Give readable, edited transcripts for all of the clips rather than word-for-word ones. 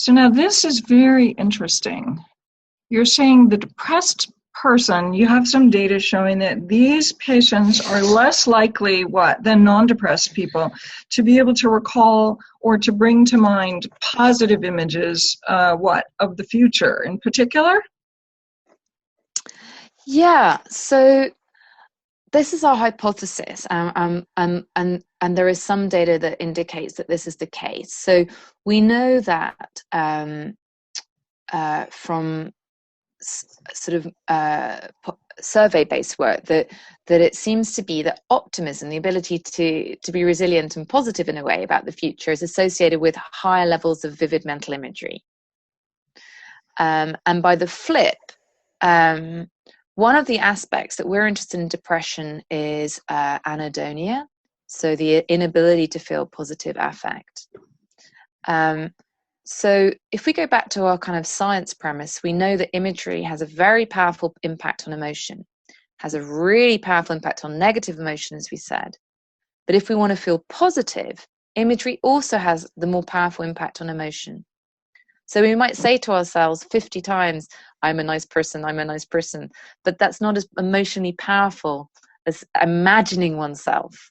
So now this is very interesting. You're saying the depressed person, you have some data showing that these patients are less likely, than non-depressed people to be able to recall or to bring to mind positive images, of the future in particular? Yeah, so this is our hypothesis, and there is some data that indicates that this is the case. So we know that from sort of survey-based work that it seems to be that optimism, the ability to be resilient and positive in a way about the future, is associated with higher levels of vivid mental imagery. And by the flip, one of the aspects that we're interested in depression is anhedonia, so the inability to feel positive affect. So if we go back to our kind of science premise, we know that imagery has a very powerful impact on emotion, has a really powerful impact on negative emotion, as we said. But if we want to feel positive, imagery also has the more powerful impact on emotion. So we might say to ourselves 50 times, I'm a nice person, I'm a nice person, but that's not as emotionally powerful as imagining oneself,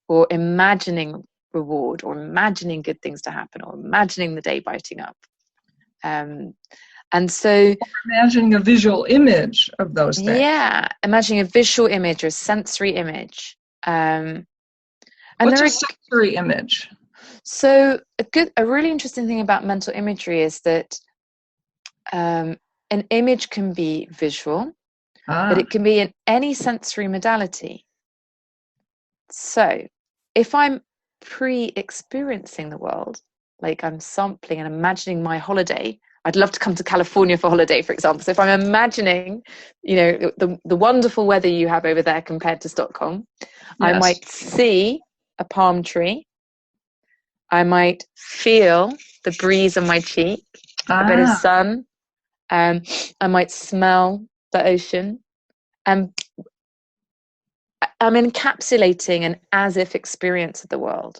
or imagining reward, or imagining good things to happen, or imagining the day brighting up. And so, or imagining a visual image of those things. Yeah, imagining a visual image or a sensory image. And what's a sensory image? So a really interesting thing about mental imagery is that an image can be visual, but it can be in any sensory modality. So if I'm pre-experiencing the world, like I'm sampling and imagining my holiday, I'd love to come to California for holiday, for example. So if I'm imagining, the wonderful weather you have over there compared to Stockholm, yes, I might see a palm tree. I might feel the breeze on my cheek, a bit of sun. I might smell the ocean. And I'm encapsulating an as-if experience of the world.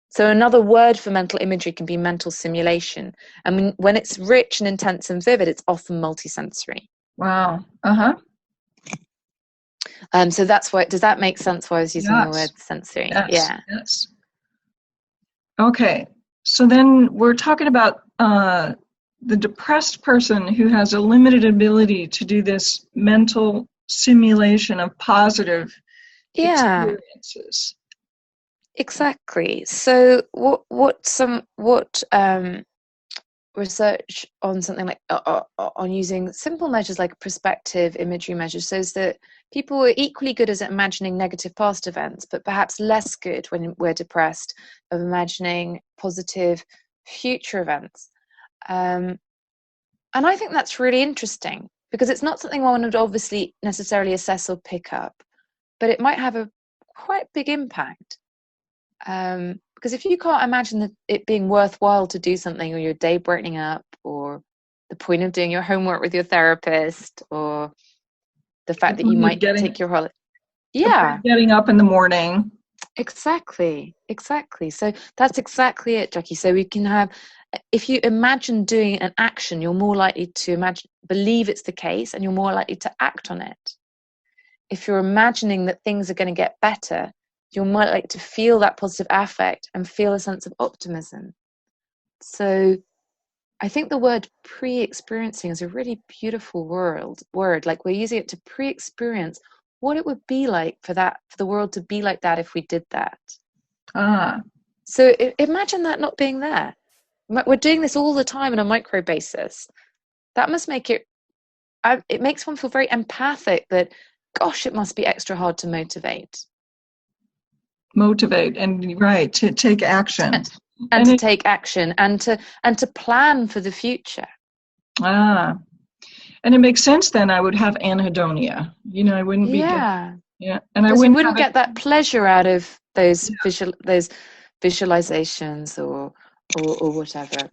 So another word for mental imagery can be mental simulation. And when it's rich and intense and vivid, it's often multisensory. Wow. So that's why, does that make sense why I was using the word sensory? Yes. Okay. So then we're talking about the depressed person who has a limited ability to do this mental simulation of positive experiences. Exactly. So what research on something like on using simple measures like perspective imagery measures shows that people are equally good as imagining negative past events, but perhaps less good when we're depressed of imagining positive future events. And I think that's really interesting because it's not something one would obviously necessarily assess or pick up, but it might have a quite big impact. Because if you can't imagine it being worthwhile to do something, or your day brightening up, or the point of doing your homework with your therapist, or the fact that you might take your holiday. Yeah. Getting up in the morning. Exactly. So that's exactly it, Jackie. So we can have, if you imagine doing an action, you're more likely to believe it's the case, and you're more likely to act on it. If you're imagining that things are going to get better, you're more likely to feel that positive affect and feel a sense of optimism. So I think the word pre-experiencing is a really beautiful word. Like we're using it to pre-experience what it would be like for the world to be like that if we did that. So imagine that not being there. We're doing this all the time on a micro basis. That must make it makes one feel very empathic that, gosh, it must be extra hard to motivate and to take action and to take action and to plan for the future. And it makes sense then I would have anhedonia. I wouldn't be and I wouldn't get that pleasure out of those those visualizations or whatever.